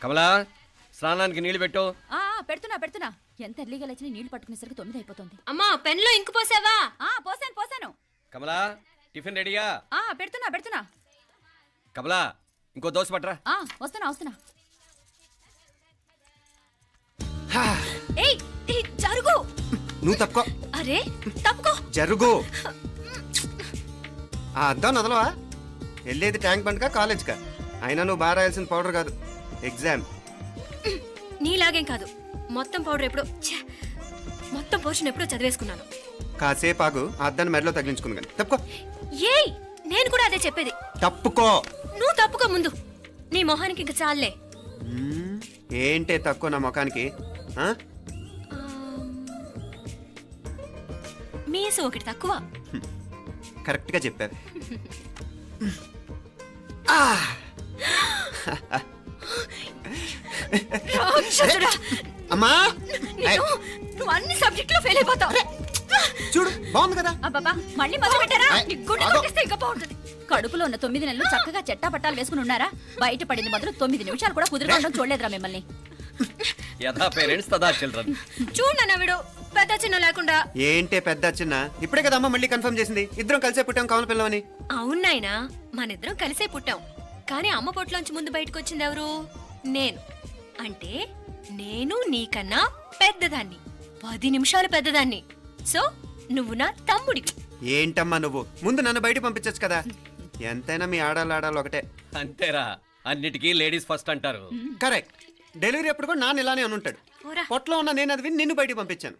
కమలా స్నానానికి నీళ్లు పెట్టు. పెడుతున్నా ఎంత ఎర్లీగా లేచిన నీళ్లు పట్టుకునేసరికి 9 అయిపోతుంది. అమ్మా పెన్లో ఇంకు పోసావా? పోసాను. కమలా టిఫిన్ రెడీయా? పెడుతున్నా. కమలా ఇంకో దోశ పట్రా. వస్తున్నా. ఏయ్ జరుగు. నువ్వు తప్పుకో. అరే తప్పుకో. జరుగు. అద్దాం నదలవా? వెళ్ళేది ట్యాంక్ బండ్కా కాలేజ్కా? అయినా నువ్వు బాగా రాయాల్సిన పౌడర్ కాదు, ఎగ్జామ్. నీలాగేం కాదు, మొత్తం పౌడర్ ఎప్పుడో మొత్తం పోర్షన్ ఎప్పుడో చదివేసుకున్నాను. కాసేపు ఆగు, ఆ అద్దాన్ని మెడలో తగిలించుకుంది కానీ. తప్పుకో. ఏయ్ నేను కూడా అదే చెప్పేది. తప్పుకో. నువ్వు తప్పుకో ముందు. నీ మొహానికి ఇంక చాలే. ఏంటే తక్కువ నా ముఖానికి? మీసు ఒకటి తక్కువ. కరెక్ట్ గా చెప్పావు. అమ్మా నువ్వు అన్ని సబ్జెక్టులో ఫెయిల్ అయిపోతావు. చూడు బాగుంది కదా. అబ్బబ్బా మళ్ళీ మొదలు పెట్టారా? నీ గుండె కొట్టేస్తే ఇంకా బాగుంటుంది. కడుపులో ఉన్న 9 నెలలు చక్కగా చెట్టా పట్టాలు వేసుకుని ఉన్నారా? బయట పడింది మొదలు 9 నిమిషాలు కూడా కుదురుకోవడం చూడలేదురా మిమ్మల్ని. యథా పేరెంట్స్ తదా చిల్డ్రన్. చూడు నవ్విడు పెద్ద చిన్న లేకుండా. ఏంటే పెద్ద చిన్న? ఇప్పుడే కదా అమ్మ మళ్ళీ కన్ఫర్మ్ చేసింది ఇద్దరం కలిసే పుట్టాం కావాలి పిల్లవని. అవునాయినా మనిద్దరం కలిసే పుట్టాం, కానీ అమ్మ పొట్లోంచి ముందు బయటకు వచ్చింది ఎవరు? నేను. అంటే నేను నీకన్నా పెద్దదాన్ని, 10 నిమిషాలు పెద్దదాన్ని. సో నువ్వు నా తమ్ముడి. ఏంటమ్మా నువ్వు? ముందు నన్ను బయట పంపించచ్చు కదా. ఎంతైనా మీ ఆడాలు ఒకటే. అంతేరా, అన్నిటికీ లేడీస్ ఫస్ట్ అంటారు. కరెక్ట్. డెలివరీ అప్పుడు కూడా నాన్న ఇలానే అని ఉంటాడు. పొట్టలో ఉన్న నేను అది విని నిన్ను బయటికి పంపించాను.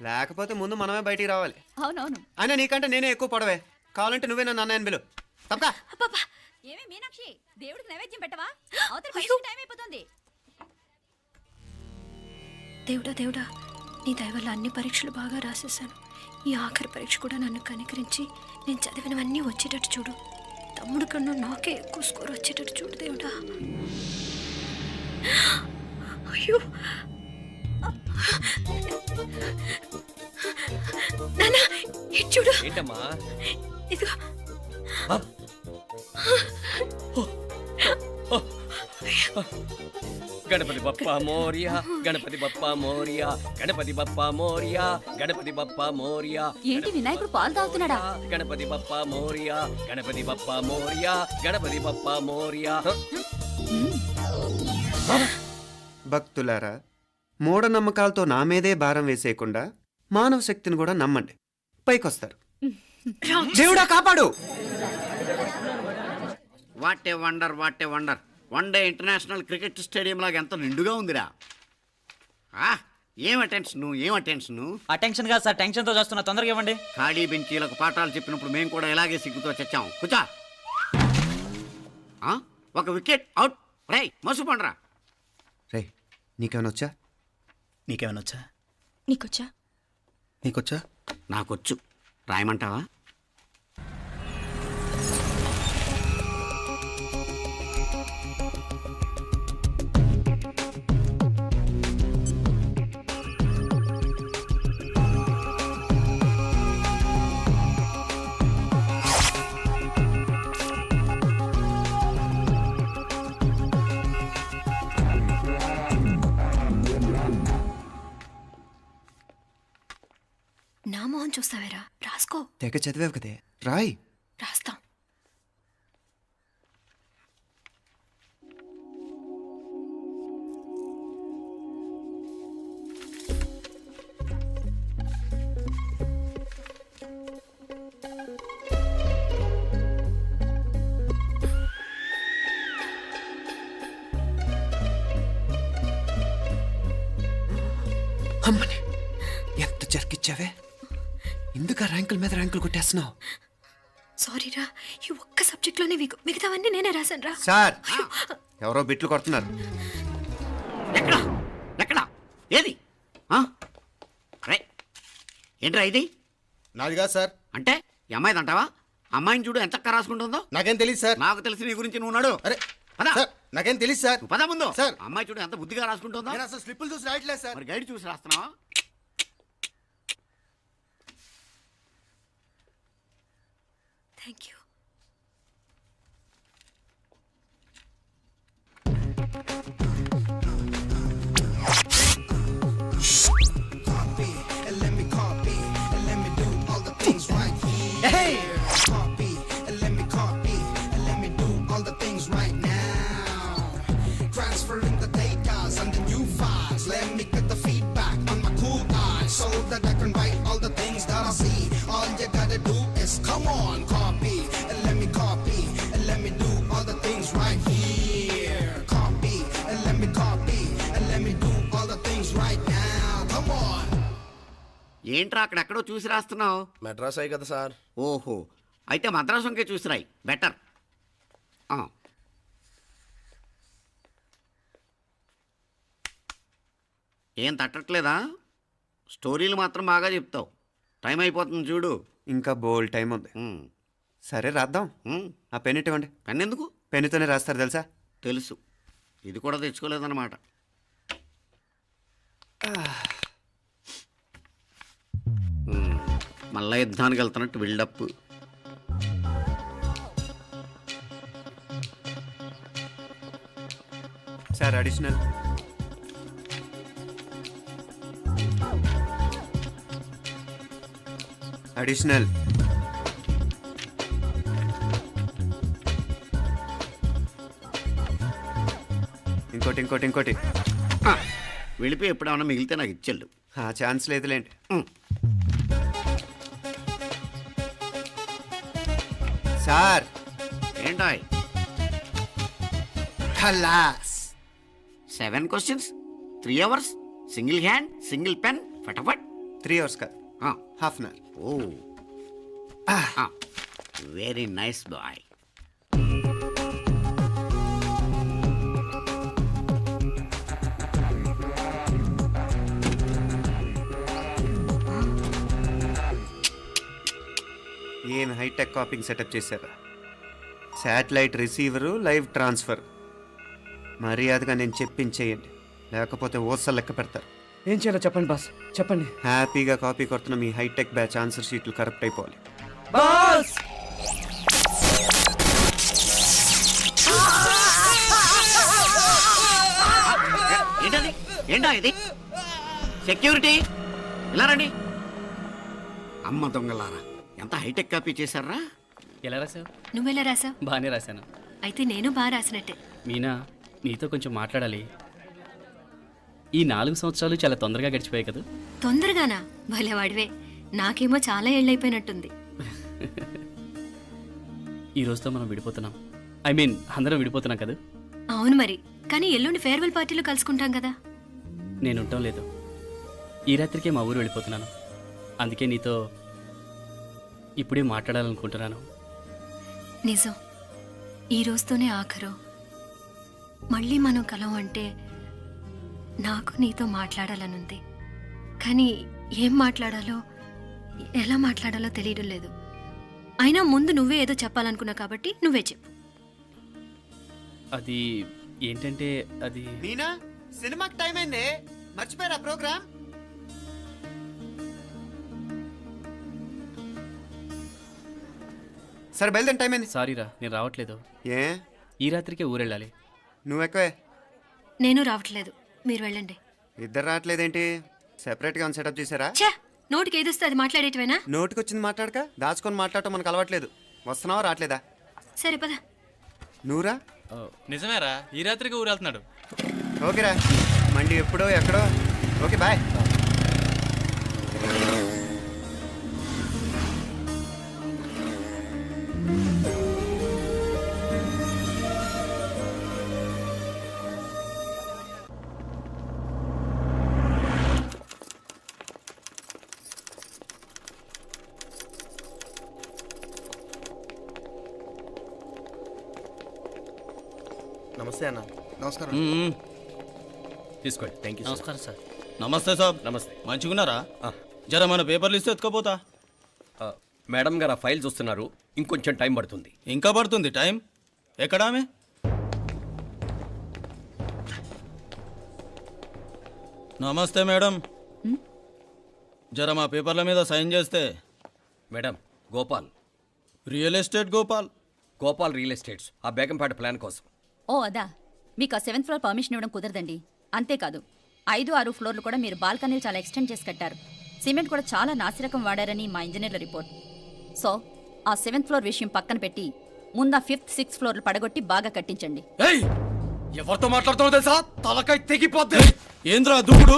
లేకపోతే ముందు మనమే బయటికి రావాలి. అవునవును. అయినా నీకంటే నేనే ఎక్కువ పొడవే. కావాలంటే నువ్వే నన్ను అన్నయ్యని పిలు. తప్పకా. ఏమే మీనాక్షి, దేవుడికి నైవేద్యం పెట్టవా? అవతల టైం అయిపోతుంది. దేవుడా నీ దయ వల్ల అన్ని పరీక్షలు బాగా రాసేసాను. ఈ ఆఖరి పరీక్ష కూడా నన్ను కనికరించి నేను చదివినవన్నీ వచ్చేటట్టు చూడు. తమ్ముడు కన్నా నాకే ఎక్కువ స్కోర్ వచ్చేటట్టు చూడు దేవుడా. అయ్యో నాన్నా చూడు. ఏంటమ్మా? ఇదిగో. గణపతి బప్పా మోరియా, గణపతి బప్పా మోరియా, గణపతి బప్పా మోరియా, గణపతి బప్పా మోరియా. ఏంటి వినాయకుడు పాలు తాగుతున్నాడా? గణపతి బప్పా మోరియా, గణపతి బప్పా మోరియా, గణపతి బప్పా మోరియా. భక్తులారా, మూఢనమ్మకాలతో నా మీదే భారం వేసేయకుండా మానవ శక్తిని కూడా నమ్మండి, పైకొస్తారు. దేవుడా కాపాడు. What a wonder, what a wonder. 1 day international cricket stadium లాగా ఎంత నిండుగా ఉందిరా. ఏం అటెన్షన్? అటెన్షన్ కాదు సార్, టెన్షన్ తో చూస్తున్నా. తొందరగా ఇవ్వండి. ఖాళీ బెంచీలకు పాఠాలు చెప్పినప్పుడు మేము కూడా ఇలాగే సిగ్గుతో చచ్చాం. కూర్చో. ఒక వికెట్ అవుట్. రై మసు పండరా. రే నీకేమైనా వచ్చా? నీకేమైనా వచ్చా? నీకొచ్చా? నాకొచ్చు. రాయమంటావా? నా మొహం చూస్తావేరా? రాసుకో. తెగ చదివావు కదే, రాయ్. రాస్తాం. అమ్మని ఎంత జరికిచ్చావే. ఎందుకు ర్యాంకుల మీద ర్యాంకులు కొట్టేస్తున్నావు? సారీరా, ఈ ఒక్క సబ్జెక్ట్లోనే మిగతావన్నీ నేనే రాశాను రా. సార్ ఎవరో బిట్లు కొడుతున్నారు. ఎక్కడా ఏది? ఏంట్రా ఇది? నాది కాదు సార్. అంటే ఈ అమ్మాయిది అంటావా? అమ్మాయిని చూడు ఎంత రాసుకుంటుందో. నాకేం తెలియదు సార్. నాకు తెలిసి నీ గురించి నువ్వు నాడు. అరే సార్, నాకేం తెలియదు సార్. పద ముందు. సార్ అమ్మాయి చూడు ఎంత బుద్ధిగా రాసుకుంటుందో. నేను అసలు స్లిప్పులు చూసి రాయట్లేదు సార్. మరి గైడ్ చూసి రాస్తున్నావా? Thank you. transferring the data and the new files. Let me get the feedback on my cool eyes so that I can write all the things that I see. All you gotta do is come on, copy and let me copy and let me do all the things right here. Copy and let me copy and let me do all the things right now. Come on. ఏంట్రా అక్కడెక్కడో చూసి రాస్తున్నావు? మెడ్రాస్ అయ్యి కదా sir. ఓహో, అయితే మద్రాసు వంకే చూసి రాయి, better. ఏం తట్టట్లేదా? స్టోరీలు మాత్రం బాగా చెప్తావు. టైం అయిపోతుంది చూడు. ఇంకా బోల్ టైం ఉంది. సరే రాద్దాం. ఆ పెన్ ఇవ్వండి. పెన్ ఎందుకు? పెన్నుతోనే రాస్తారు తెలుసా? తెలుసు. ఇది కూడా తెచ్చుకోలేదన్నమాట. మళ్ళా యుద్ధానికి వెళ్తున్నట్టు బిల్డప్. Sir additional. అడిషనల్. ఇంకోటి వెళ్ళిపోయి ఎప్పుడేమన్నా మిగిలితే నాకు ఇచ్చెళ్ళు. ఆ ఛాన్స్ లేదులేండి. సార్ ఏంటాయ్? ఖలాస్. 7 questions, 3 hours, single hand, single pen, ఫటాఫట్. 3 hours కాదు, half an hour. Oh, very nice boy. ఏం హైటెక్ కాపింగ్ సెటప్ చేశారా? Satellite receiver, live transfer. మర్యాదగా నేను చెప్పించేయండి, లేకపోతే ఓసలు లెక్క పెడతారు. ఏం చేయాలో చెప్పండి బాస్, చెప్పండి. హ్యాపీగా కాపీ కొడుతున్న మీ హైటెక్ బ్యాచ్ ఆన్సర్ షీట్లు కరెక్ట్ అయిపోవాలి. బాస్ ఏంటది? ఏంటా ఇది? సెక్యూరిటీ ఇలా రండి. అమ్మ దొంగలారా, ఎంత హైటెక్ కాపీ చేశారా? ఎలా రాసావు? నువ్వెలా రాసావు? బాగానే రాశాను. అయితే నేను బాగా రాసినట్టే. మీనా, నీతో కొంచెం మాట్లాడాలి. ఈ 4 సంవత్సరాలు చాలా తొందరగా గడిచిపోయాయి కదా. తొందరగానా? భలేవాడివే. నాకేమో చాలా ఏళ్ళైపోయినట్టుంది. ఈ రోజుతో మనం విడిపోతున్నాం. ఐ మీన్ అందరం విడిపోతున్నాం కదా. అవును మరి, కానీ ఎల్లుండి ఫేర్వెల్ పార్టీలో కలుసుకుంటాం కదా. నేను ఉండటం లేదు. ఈ రాత్రికే మా ఊరు వెళ్ళిపోతున్నాను. అందుకే నీతో ఇప్పుడే మాట్లాడాలనుకుంటున్నాను. నిజం, ఈ రోజుతోనే ఆఖరు. మళ్ళీ మనం కలం అంటే నాకు నీతో మాట్లాడాలనుంది. కానీ ఏం మాట్లాడాలో, ఎలా మాట్లాడాలో తెలియడం లేదు. అయినా ముందు నువ్వే ఏదో చెప్పాలనుకున్నా కాబట్టి నువ్వే చెప్పు. అది ఏంటంటే అది మీనా, సినిమాకి టైం అయింది, మర్చిపోయారా ప్రోగ్రామ్? సరే బయలుదేరి, టైం అయింది. సారీరా, నేను రావట్లేదు. ఏ? ఈ రాత్రికే ఊరెళ్ళాలి. నువ్వు ఎక్కువే. నేను రావట్లేదు, మీరు వెళ్ళండి. ఇద్దరు రావట్లేదేంటి? సెపరేట్గా సెటప్ చేశారా? ఛే, నోటికి ఏదొస్తే అది మాట్లాడేటివేనా? నోటికి వచ్చింది మాట్లాడక దాచుకొని మాట్లాడటం మనకు అలవాట్లేదు. వస్తున్నావా రావట్లేదా? సరే పద. నువ్వురా. నిజమేరా, ఈ రాత్రికి ఊరు వెళ్తున్నాడు. ఓకేరా, మండి ఎప్పుడో ఎక్కడో. Okay bye. నమస్తే అన్న. నమస్కారం. తీసుకోండి. Thank you. నమస్కారం సార్. నమస్తే సార్. నమస్తే. మంచిగున్నారా? జర మన పేపర్లు ఇస్తే ఎత్తుకోపోతా. మేడం గారు ఆ ఫైల్ చూస్తున్నారు, ఇంకొంచెం టైం పడుతుంది. ఇంకా పడుతుంది టైం? ఎక్కడా ఆమె? నమస్తే మేడం, జర మా పేపర్ల మీద సైన్ చేస్తే. Madam, Gopal. Real estate Gopal. Gopal real estates, ఆ బేగంపేట ప్లాన్ కోసం. ఓ అదా, మీకు ఆ 7th ఫ్లోర్ పర్మిషన్ ఇవ్వడం కుదరదండి. అంతేకాదు 5, 6 ఫ్లోర్లు కూడా మీరు బాల్కనీలు చాలా ఎక్స్టెండ్ చేసి కట్టారు. సిమెంట్ కూడా చాలా నాసిరకం వాడారని మా ఇంజనీర్ల రిపోర్ట్. సో ఆ 7th ఫ్లోర్ విషయం పక్కన పెట్టి ముందు ఆ 5th, 6th ఫ్లోర్లు పడగొట్టి బాగా కట్టించండి. ఏయ్, ఎవరితో మాట్లాడుతున్నావు తెలుసా? తలకాయ తెగిపోద్ది. ఏంద్రా దూకుడు?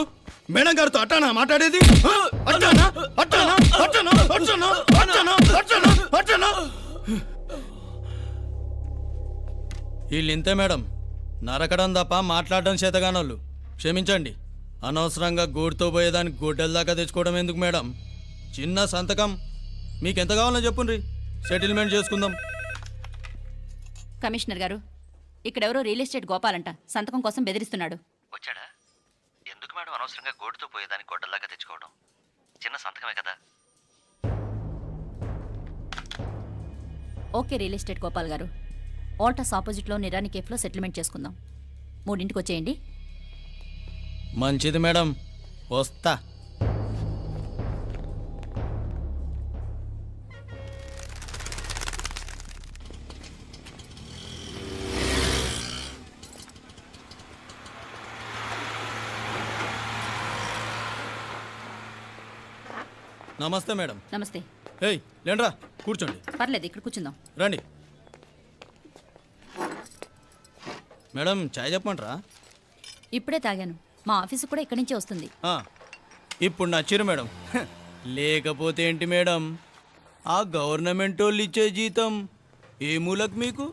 మేడం గారితో అట్టానా మాట్లాడేది? అట్టానా అట్టానా అట్టానా అట్టానా అట్టానా అట్టానా అట్టానా? వీళ్ళు ఇంతే మేడం, నరకడం తప్ప మాట్లాడడం చేతగానోళ్ళు. క్షమించండి, అనవసరంగా గోడుతో పోయేదానికి గొడ్డల దాకా తెచ్చుకోవడం ఎందుకు మేడం? చిన్న సంతకం మీకు ఎంత కావాలో చెప్పుండ్రి, సెటిల్మెంట్ చేసుకుందాం. కమిషనర్ గారు, ఇక్కడెవరో రియల్ ఎస్టేట్ గోపాలంట సంతకం కోసం బెదిరిస్తున్నాడు. వచ్చాడా? ఎందుకు మేడం అనవసరంగా గోడుతో పోయేదానికి గొడ్డల్లాగా తెచ్చుకోవడం? చిన్న సంతకమే కదా. ఓకే రియల్ ఎస్టేట్ గోపాల్ గారు, ఆల్టాస్ ఆపోజిట్లో నిరాని కేఫ్లో సెటిల్మెంట్ చేసుకుందాం. 3ంటికి వచ్చేయండి. మంచిది మేడం, వస్తా. నమస్తే మేడం. నమస్తే. ఏయ్ లేండ్రా, కూర్చోండి. పర్లేదు, ఇక్కడ కూర్చుందాం. రండి మేడం, చాయ్ చెప్పమంటారా? ఇప్పుడే తాగాను. మా ఆఫీసు కూడా ఇక్కడి నుంచే వస్తుంది. ఇప్పుడు నచ్చిరు మేడం. లేకపోతే ఏంటి మేడం, ఆ గవర్నమెంట్ వాళ్ళు ఇచ్చే జీతం ఏ మూలకు మీకు?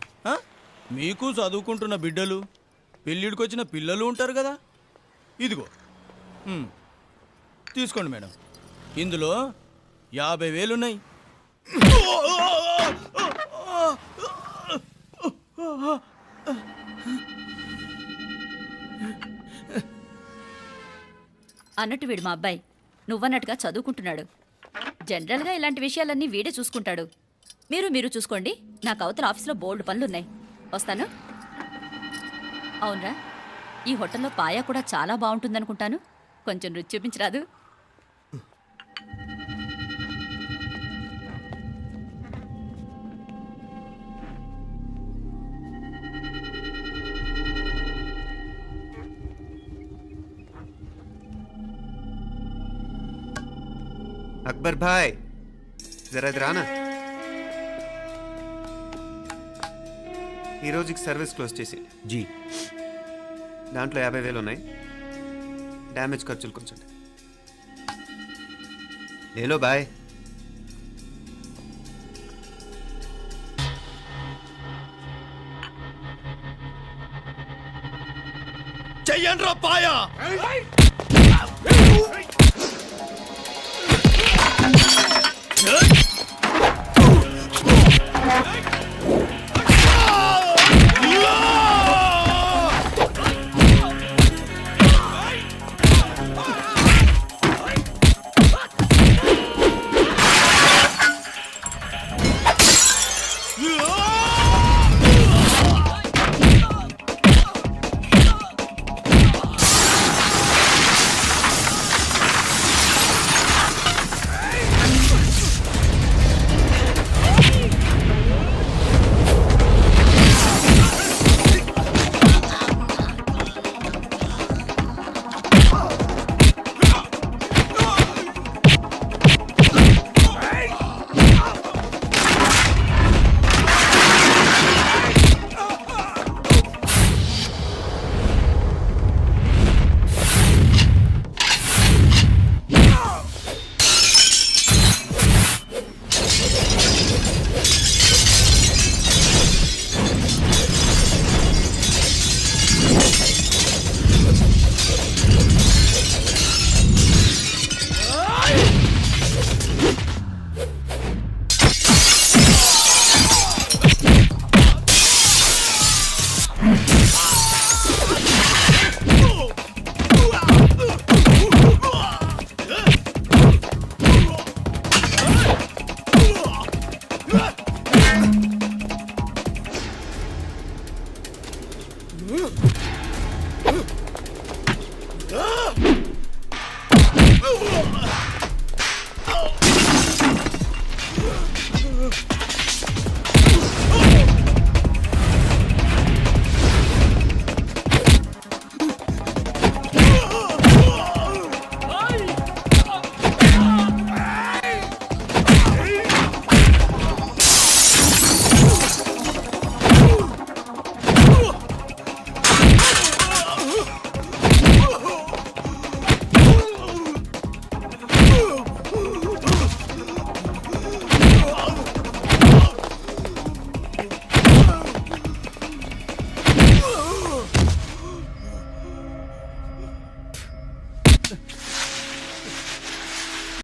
మీకు చదువుకుంటున్న బిడ్డలు, పెళ్ళిడికి వచ్చిన పిల్లలు ఉంటారు కదా. ఇదిగో తీసుకోండి మేడం, ఇందులో 50,000 ఉన్నాయి. అన్నట్టు వీడు మా అబ్బాయి నువ్వన్నట్టుగా చదువుకుంటున్నాడు. జనరల్గా ఇలాంటి విషయాలన్నీ వీడే చూసుకుంటాడు. మీరు చూసుకోండి. నాకు అవతల ఆఫీస్లో బోల్డ్ పనులున్నాయి. వస్తాను. అవునరా, ఈ హోటల్లో పాయా కూడా చాలా బాగుంటుందనుకుంటాను. కొంచెం రుచి చూపించరాదు? అక్బర్ భాయ్, జరా ఇది రానా. ఈ రోజుకి సర్వీస్ క్లోజ్ చేసి జీ. దాంట్లో 50,000 ఉన్నాయి. డ్యామేజ్ ఖర్చులు కొంచెం లేలో బాయ్. చెయ్యండ్రా పాయా.